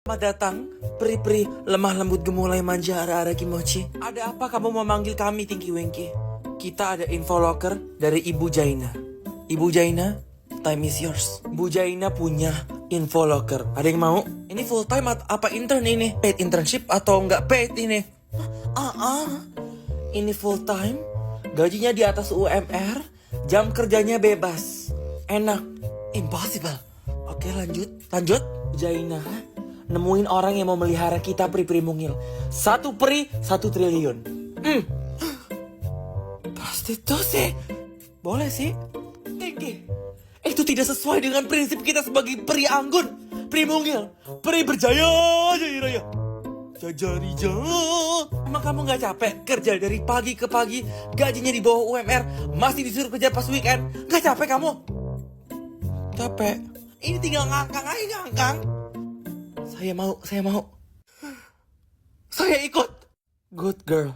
Selamat datang, peri-peri lemah lembut gemulai manja ara-ara kimochi. Ada apa kamu memanggil kami Tinky Winky? Kita ada info locker dari Ibu Jaina. Ibu Jaina, time is yours. Bu Jaina punya info locker. Ada yang mau? Ini full time apa intern ini? Paid internship atau nggak paid ini? Ini full time, gajinya di atas UMR, jam kerjanya bebas. Enak, impossible. Oke lanjut. Jaina, nemuin orang yang mau melihara kita peri-peri mungil. 1 peri, 1 triliun. Prostitusi. Boleh sih. Tinggi. Itu tidak sesuai dengan prinsip kita sebagai peri anggun. Peri mungil. Peri berjaya, jaya raya. Jajarija. Emang kamu gak capek kerja dari pagi ke pagi, gajinya di bawah UMR, masih disuruh kerja pas weekend? Gak capek kamu? Capek. Ini tinggal ngangkang aja ngangkang. Saya mau. Saya ikut. Good girl.